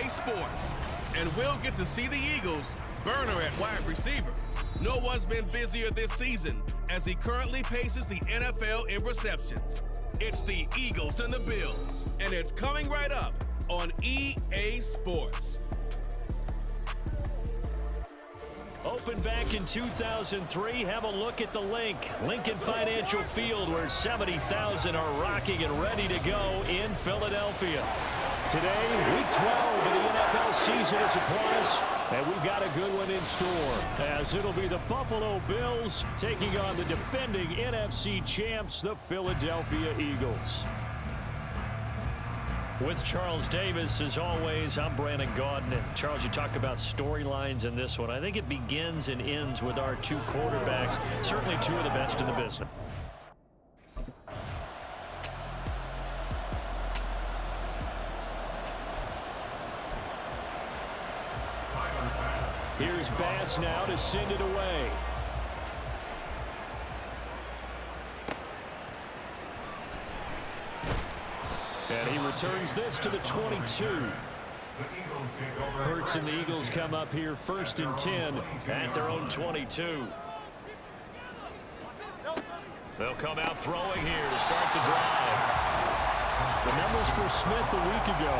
Sports. And we'll get to see the Eagles' burner at wide receiver. No one's been busier this season as he currently paces the NFL in receptions. It's the Eagles and the Bills, and it's coming right up on EA Sports. Opened back in 2003, have a look at the Lincoln Financial Field, where 70,000 are rocking and ready to go in Philadelphia. Today, Week 12 of the NFL season is upon us, and we've got a good one in store, as it'll be the Buffalo Bills taking on the defending NFC champs, the Philadelphia Eagles. With Charles Davis, as always, I'm Brandon Gaudin. Charles, you talk about storylines in this one. I think it begins and ends with our two quarterbacks, certainly two of the best in the business. Here's Bass now to send it away. And he returns this to the 22. Hurts and the Eagles come up here 1st and 10 at their own 22. They'll come out throwing here to start the drive. The numbers for Smith a week ago,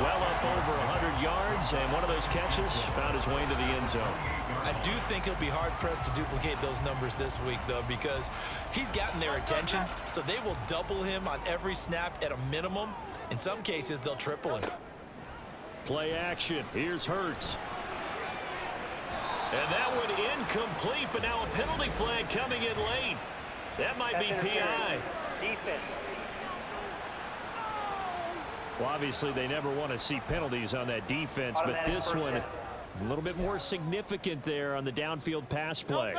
well up over 100 yards, and one of those catches found his way into the end zone. I do think he'll be hard-pressed to duplicate those numbers this week, though, because he's gotten their attention, so they will double him on every snap at a minimum. In some cases, they'll triple him. Play action. Here's Hurts. And that one incomplete, but now a penalty flag coming in late. That might be PI. Defense. Well, obviously, they never want to see penalties on that defense, but this one a little bit more significant there on the downfield pass play.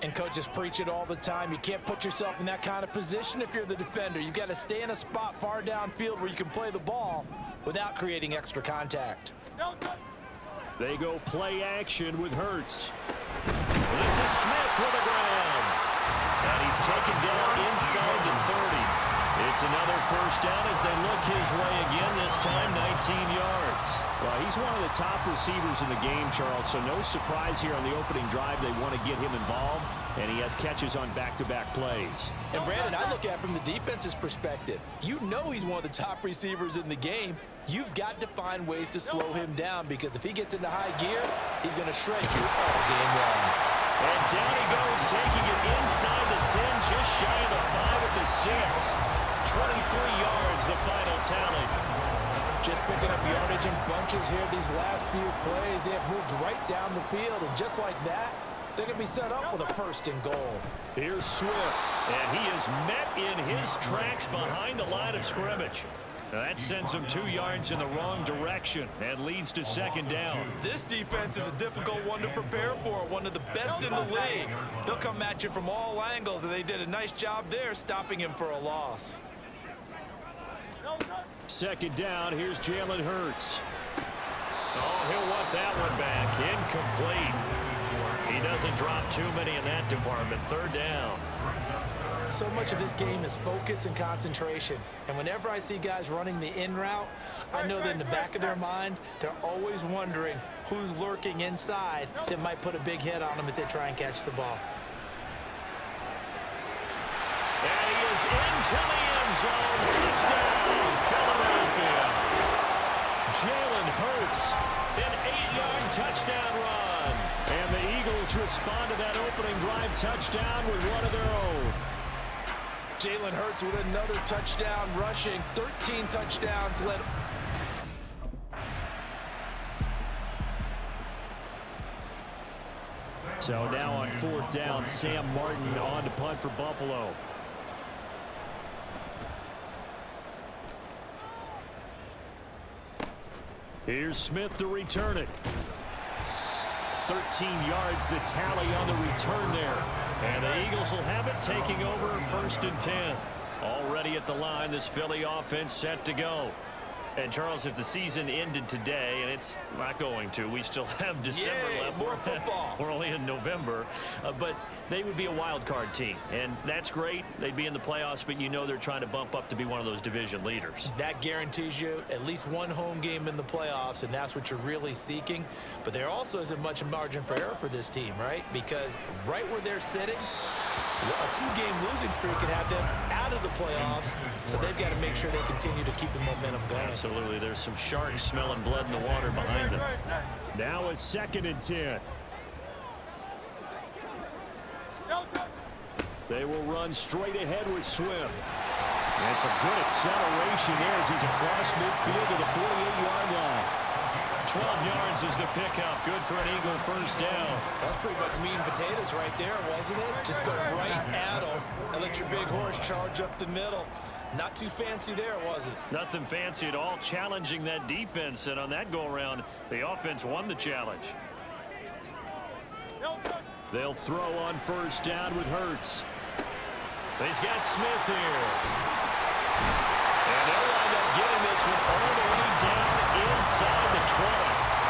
And coaches preach it all the time. You can't put yourself in that kind of position if you're the defender. You've got to stay in a spot far downfield where you can play the ball without creating extra contact. They go play action with Hurts. This is Smith with the ground. And he's taken down inside the 30. It's another first down as they look his way again, this time 19 yards. Well, he's one of the top receivers in the game, Charles, so no surprise here on the opening drive. They want to get him involved, and he has catches on back-to-back plays. And, Brandon, I look at it from the defense's perspective. You know he's one of the top receivers in the game. You've got to find ways to slow him down, because if he gets into high gear, he's going to shred you all game long. And down he goes, taking it inside the 10, just shy of the 5 at the 6. 23 yards, the final tally. Just picking up yardage in bunches here these last few plays. They have moved right down the field, and just like that, they're going to be set up with a 1st and goal. Here's Swift, and he is met in his tracks behind the line of scrimmage. Now that sends him 2 yards in the wrong direction and leads to 2nd down. This defense is a difficult one to prepare for, one of the best in the league. They'll come at you from all angles, and they did a nice job there stopping him for a loss. 2nd down, here's Jalen Hurts. Oh, he'll want that one back. Incomplete. He doesn't drop too many in that department. 3rd down. So much of this game is focus and concentration. And whenever I see guys running the in route, I know that in the back of their mind, they're always wondering who's lurking inside that might put a big hit on them as they try and catch the ball. And he is into the end zone. Touchdown, Philadelphia. Jalen Hurts, an 8-yard touchdown run. And the Eagles respond to that opening drive touchdown with one of their own. Jalen Hurts with another touchdown rushing. 13 touchdowns led. So now on 4th down, Sam Martin on to punt for Buffalo. Here's Smith to return it. 13 yards the tally on the return there. And the Eagles will have it, taking over 1st and 10. Already at the line, this Philly offense set to go. And, Charles, if the season ended today, and it's not going to, we still have December left. More football. We're only in November. But they would be a wild card team, and that's great. They'd be in the playoffs, but you know they're trying to bump up to be one of those division leaders. That guarantees you at least one home game in the playoffs, and that's what you're really seeking. But there also isn't much margin for error for this team, right? Because right where they're sitting, a two-game losing streak could have them out of the playoffs, so they've got to make sure they continue to keep the momentum going. Absolutely. There's some sharks smelling blood in the water behind them. Now a 2nd and 10. They will run straight ahead with Swift. And some good acceleration there as he's across midfield to the 48-yard line. 12 yards is the pickup. Good for an Eagle first down. That's pretty much meat and potatoes right there, wasn't it? Just go right at them and let your big horse charge up the middle. Not too fancy there, was it? Nothing fancy at all, challenging that defense. And on that go-around, the offense won the challenge. They'll throw on first down with Hurts. He's got Smith here. And they'll wind up getting this one all the way down inside the 20.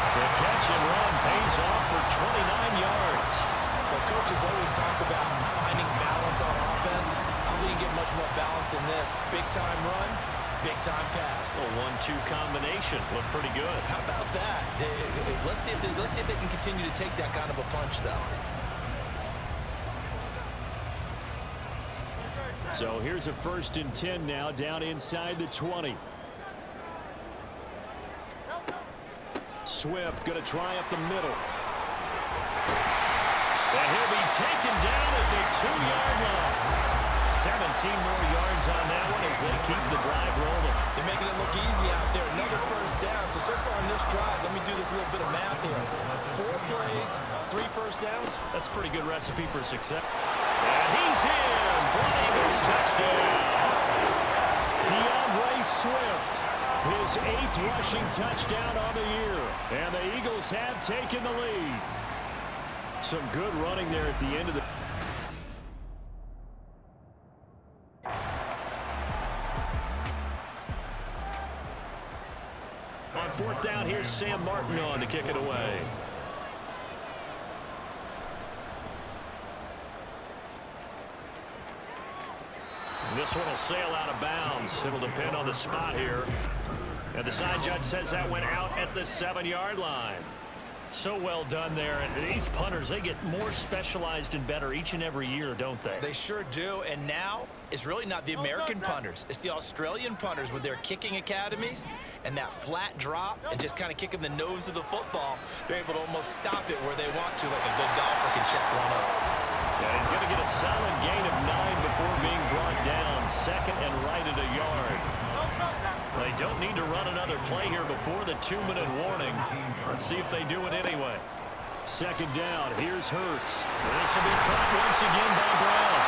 The catch and run pays off for 29 yards. Well, coaches always talk about finding balance on offense. I don't think you get much more balance than this. Big-time run, big-time pass. A 1-2 combination. Looked pretty good. How about that? Let's see if they can continue to take that kind of a punch, though. So here's a 1st and 10 now down inside the 20. Swift going to try up the middle. And he'll be taken down at the 2-yard line. 17 more yards on that one as they keep the drive rolling. They're making it look easy out there. Another first down. So far on this drive, let me do this little bit of math here. 4 plays, 3 first downs. That's a pretty good recipe for success. And he's in for an Eagles touchdown. DeAndre Swift, his 8th rushing touchdown on the year. And the Eagles have taken the lead. Some good running there at the end of the... On 4th down, here's Sam Martin on to kick it away. This one will sail out of bounds. It'll depend on the spot here. And the side judge says that went out at the 7-yard line. So well done there. And these punters, they get more specialized and better each and every year, don't they? They sure do. And now it's really not the American punters. It's the Australian punters with their kicking academies and that flat drop and just kind of kicking the nose of the football. They're able to almost stop it where they want to, like a good golfer can check one up. Yeah, he's going to get a solid gain of 9 before being brought down. 2nd and right at a yard. They don't need to run another play here before the 2-minute warning. Let's see if they do it anyway. 2nd down. Here's Hurts. This will be caught once again by Brown.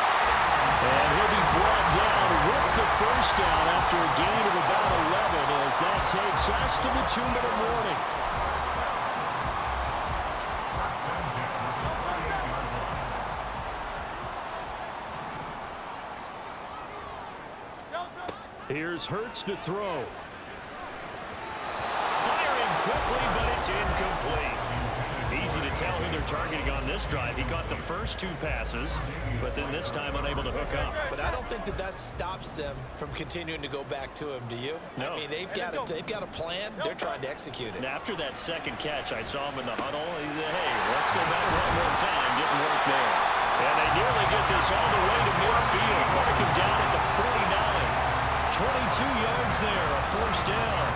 And he'll be brought down with the first down after a gain of about 11 as that takes us to the 2-minute warning. Here's Hurts to throw. Firing quickly, but it's incomplete. Easy to tell who they're targeting on this drive. He caught the first 2 passes, but then this time unable to hook up. But I don't think that stops them from continuing to go back to him, do you? No. I mean, they've got a plan. They're trying to execute it. And after that 2nd catch, I saw him in the huddle. He said, hey, let's go back one more time, getting work there. And they nearly get this all the way to midfield. Mark him down at the 49. 22 yards there, a first down.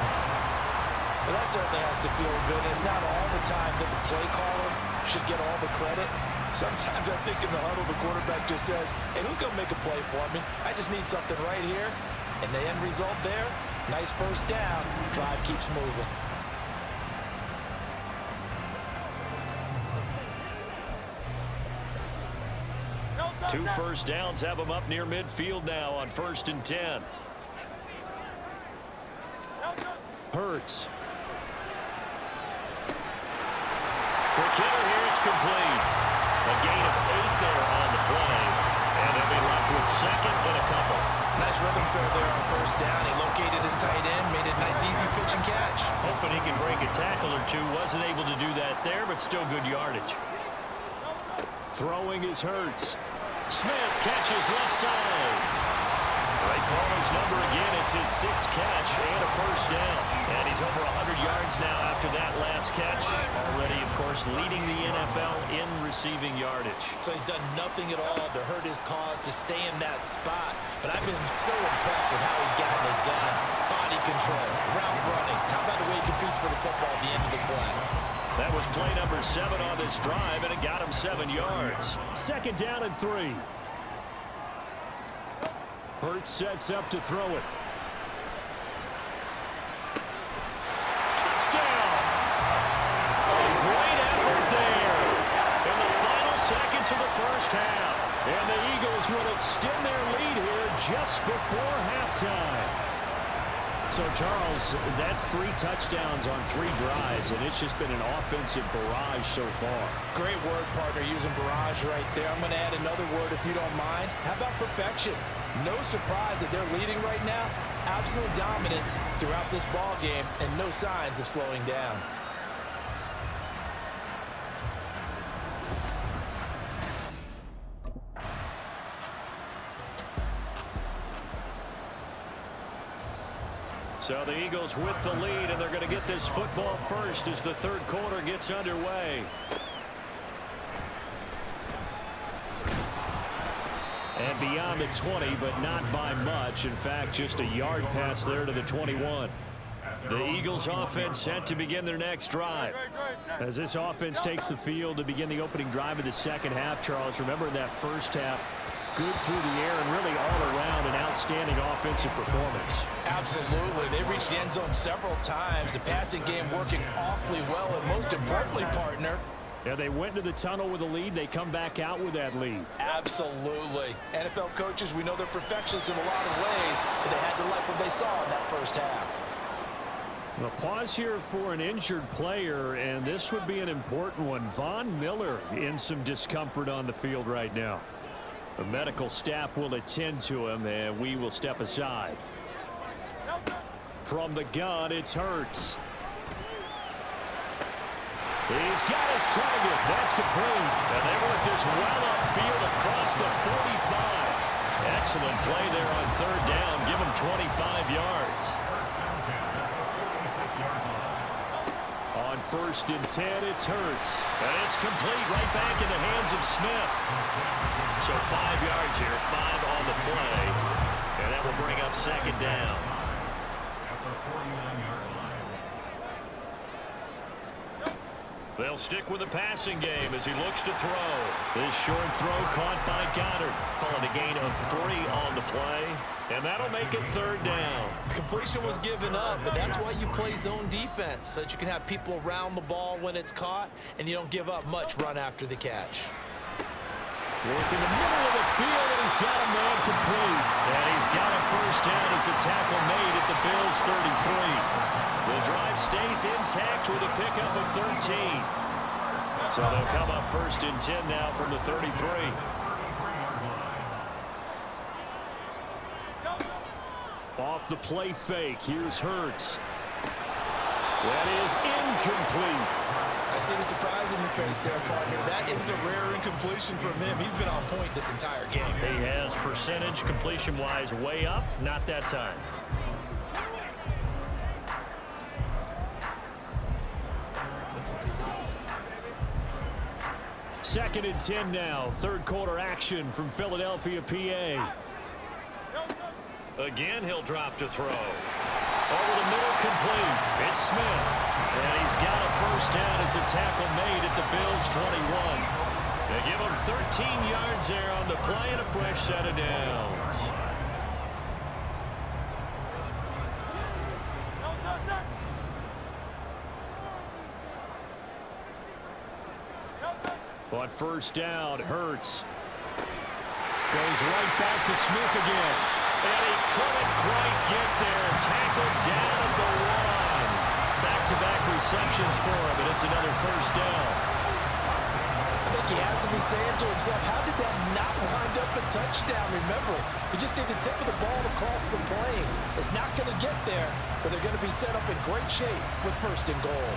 Well, that certainly has to feel good. It's not all the time that the play caller should get all the credit. Sometimes I think in the huddle, the quarterback just says, hey, who's going to make a play for me? I just need something right here. And the end result there, nice first down. Drive keeps moving. Two first downs have them up near midfield now on 1st and 10. Hurts. Kitter here, it's complete. A gain of 8 there on the play. And they'll be left with 2nd and a couple. Nice rhythm throw there on first down. He located his tight end, made it a nice, easy pitch and catch. Hoping he can break a tackle or two. Wasn't able to do that there, but still good yardage. Throwing is Hurts. Smith catches left side. They call his number again. It's his 6th catch and a first down. And he's over 100 yards now after that last catch. Already, of course, leading the NFL in receiving yardage. So he's done nothing at all to hurt his cause, to stay in that spot. But I've been so impressed with how he's gotten it done. Body control, route running. How about the way he competes for the football at the end of the play? That was play number 7 on this drive, and it got him 7 yards. 2nd down and 3. Hurts sets up to throw it. Touchdown! A great effort there in the final seconds of the first half. And the Eagles will extend their lead here just before halftime. So, Charles, that's 3 touchdowns on 3 drives, and it's just been an offensive barrage so far. Great word, partner, using barrage right there. I'm going to add another word if you don't mind. How about perfection? No surprise that they're leading right now. Absolute dominance throughout this ball game and no signs of slowing down. So the Eagles with the lead, and they're going to get this football first as the 3rd quarter gets underway. And beyond the 20, but not by much. In fact, just a yard pass there to the 21. The Eagles offense set to begin their next drive. As this offense takes the field to begin the opening drive of the second half, Charles, remember that first half, good through the air and really all around an outstanding offensive performance. Absolutely. They reached the end zone several times. The passing game working awfully well, and most importantly, partner, yeah, they went to the tunnel with a lead. They come back out with that lead. Absolutely. NFL coaches, we know they're perfectionists in a lot of ways, but they had to like what they saw in that first half. Well, pause here for an injured player, and this would be an important one. Von Miller in some discomfort on the field right now. The medical staff will attend to him, and we will step aside. From the gun, it's Hurts. He's got his target. That's complete. And they work this well upfield across the 45. Excellent play there on 3rd down. Give him 25 yards. On 1st and 10, it's Hurts. And it's complete right back in the hands of Smith. So 5 yards here, 5 on the play. And that will bring up 2nd down. They'll stick with the passing game as he looks to throw. This short throw caught by Goddard. Calling a gain of 3 on the play. And that'll make it 3rd down. Completion was given up, but that's why you play zone defense, so that you can have people around the ball when it's caught, and you don't give up much run after the catch. Work in the middle of the field, and he's got a man complete. And he's got a first down as a tackle made at the Bills' 33. The drive stays intact with a pickup of 13. So they'll come up 1st and 10 now from the 33. Off the play fake, here's Hurts. That is incomplete. I see the surprise in your face there, partner. That is a rare incompletion from him. He's been on point this entire game. He has percentage completion-wise way up. Not that time. Second and 10 now. 3rd quarter action from Philadelphia, PA. Again, he'll drop to throw. Over the middle, complete. It's Smith. And he's got a first down as a tackle made at the Bills' 21. They give him 13 yards there on the play and a fresh set of downs. On 1st down, Hurts goes right back to Smith again. And he couldn't quite get there. Tackled down at the 1. Back-to-back receptions for him, and it's another first down. They he has to be saying to himself, how did that not wind up a touchdown? Remember, you just need the tip of the ball to cross the plane. It's not going to get there, but they're going to be set up in great shape with 1st and goal.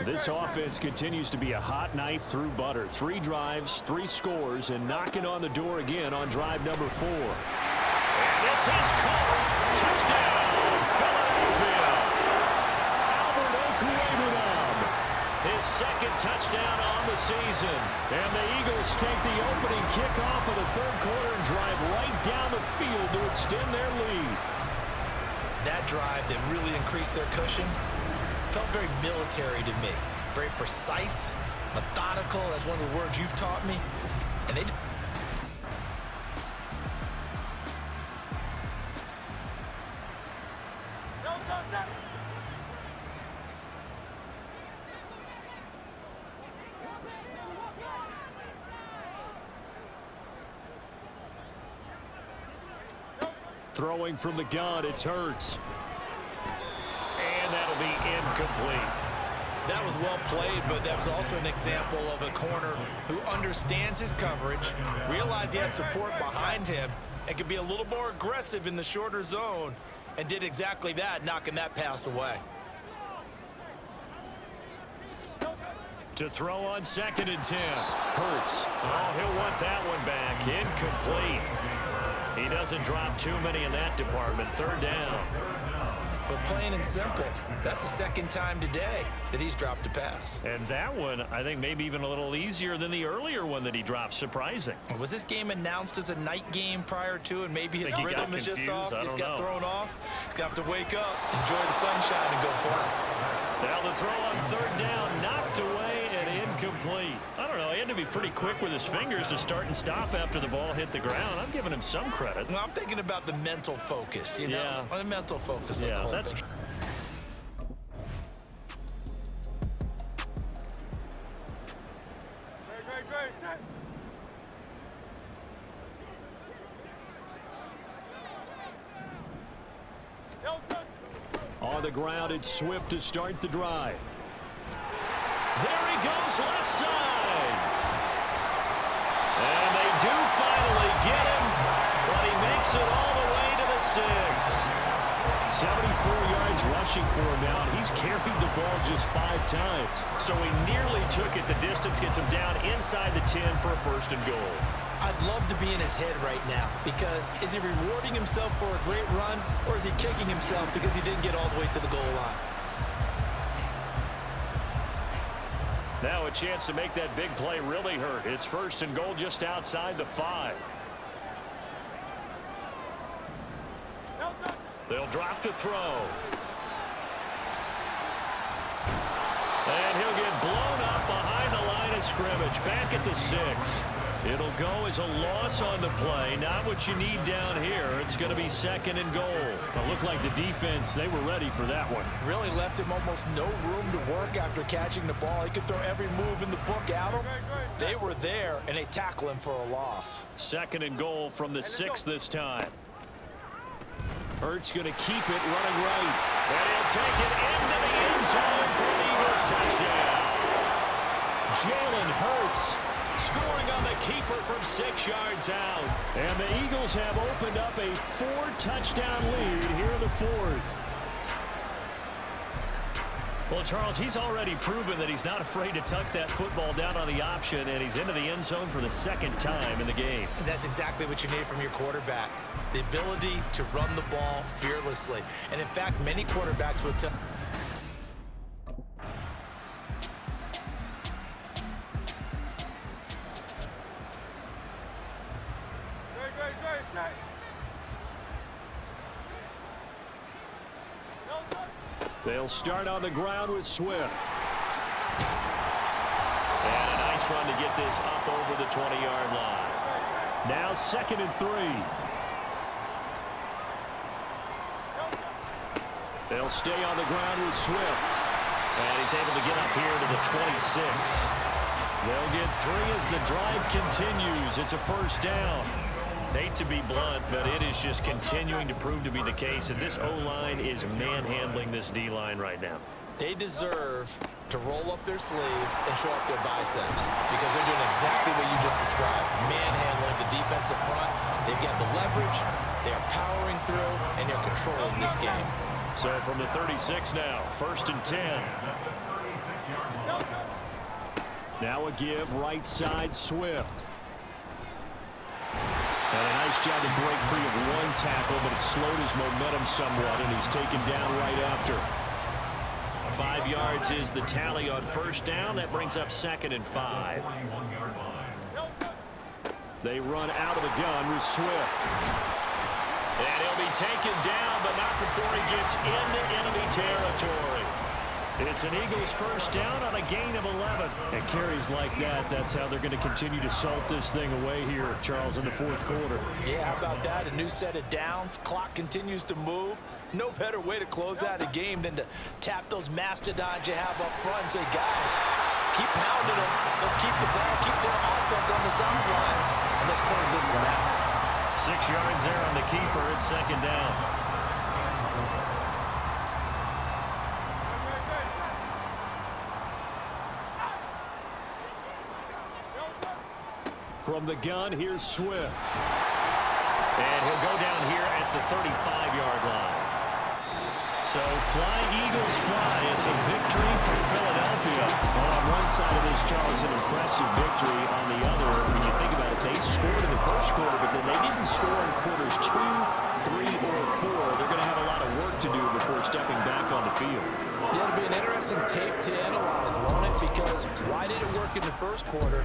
This offense continues to be a hot knife through butter. 3 drives, 3 scores, and knocking on the door again on drive number 4. And this is caught. Touchdown, Philadelphia. Albert Okwuegbunam. His 2nd touchdown on the season. And the Eagles take the opening kickoff of the 3rd quarter and drive right down the field to extend their lead. That drive that really increased their cushion felt very military to me. Very precise, methodical. That's one of the words you've taught me. And they throwing from the gun, it's Hurts. And that'll be incomplete. That was well played, but that was also an example of a corner who understands his coverage, realized he had support behind him, and could be a little more aggressive in the shorter zone, and did exactly that, knocking that pass away. To throw on 2nd and 10. Hurts. Oh, he'll want that one back. Incomplete. He doesn't drop too many in that department. 3rd down. But plain and simple, that's the 2nd time today that he's dropped a pass. And that one, I think, maybe even a little easier than the earlier one that he dropped. Surprising. Was this game announced as a night game prior to, and maybe his rhythm is just off? He's got thrown off. He's got to wake up, enjoy the sunshine, and go play. Now the throw on 3rd down, knocked away and incomplete. I don't know. He had to be pretty quick with his fingers to start and stop after the ball hit the ground. I'm giving him some credit. Well, I'm thinking about the mental focus, you know? The mental focus. Yeah, that's true. On the ground, it's Swift to start the drive. There he goes, left side. And they do finally get him, but he makes it all the way to the 6. 74 yards rushing for him now, and he's carried the ball just 5 times. So he nearly took it the distance, gets him down inside the 10 for a 1st and goal. I'd love to be in his head right now, because is he rewarding himself for a great run, or is he kicking himself because he didn't get all the way to the goal line? Now a chance to make that big play really hurt. It's 1st and goal just outside the 5. They'll drop the throw. And he'll get blown up behind the line of scrimmage. Back at the 6. It'll go as a loss on the play. Not what you need down here. It's going to be 2nd and goal. It looked like the defense, they were ready for that one. Really left him almost no room to work after catching the ball. He could throw every move in the book at him. They were there, and they tackle him for a loss. 2nd and goal from the 6 this time. Hurts going to keep it running right. And he'll take it into the end zone for an Eagles touchdown. Jalen Hurts scoring on the keeper from 6 yards out. And the Eagles have opened up a 4-touchdown lead here in the 4th. Well, Charles, he's already proven that he's not afraid to tuck that football down on the option, and he's into the end zone for the 2nd time in the game. And that's exactly what you need from your quarterback. The ability to run the ball fearlessly. And in fact, many quarterbacks will tell. They'll start on the ground with Swift. And a nice run to get this up over the 20-yard line. Now 2nd and 3. They'll stay on the ground with Swift. And he's able to get up here to the 26. They'll get 3 as the drive continues. It's a first down. Hate to be blunt, but it is just continuing to prove to be the case that this O-line is manhandling this D-line right now. They deserve to roll up their sleeves and show up their biceps because they're doing exactly what you just described, manhandling the defensive front. They've got the leverage, they're powering through, and they're controlling this game. So from the 36 now, 1st and 10. Now a give right side Swift. And a nice job to break free of one tackle, but it slowed his momentum somewhat, and he's taken down right after. 5 yards is the tally on first down. That brings up 2nd and 5. They run out of the gun with Swift. And he'll be taken down, but not before he gets into enemy territory. It's an Eagles first down on a gain of 11. And carries like that, that's how they're going to continue to salt this thing away here, Charles, in the 4th quarter. Yeah, how about that? A new set of downs. Clock continues to move. No better way to close out a game than to tap those mastodons you have up front and say, guys, keep pounding them. Let's keep the ball, keep their offense on the sidelines, and let's close this one out. 6 yards there on the keeper. It's 2nd down. From the gun, here's Swift. And he'll go down here at the 35-yard line. So fly, Eagles fly. It's a victory for Philadelphia. Well, on one side of this, Charles, an impressive victory. On the other, when you think about it, they scored in the 1st quarter, but then they didn't score in quarters 2, 3, or 4. They're going to have a lot of work to do before stepping back on the field. Yeah, it'll be an interesting tape to analyze, won't it? Because why did it work in the 1st quarter?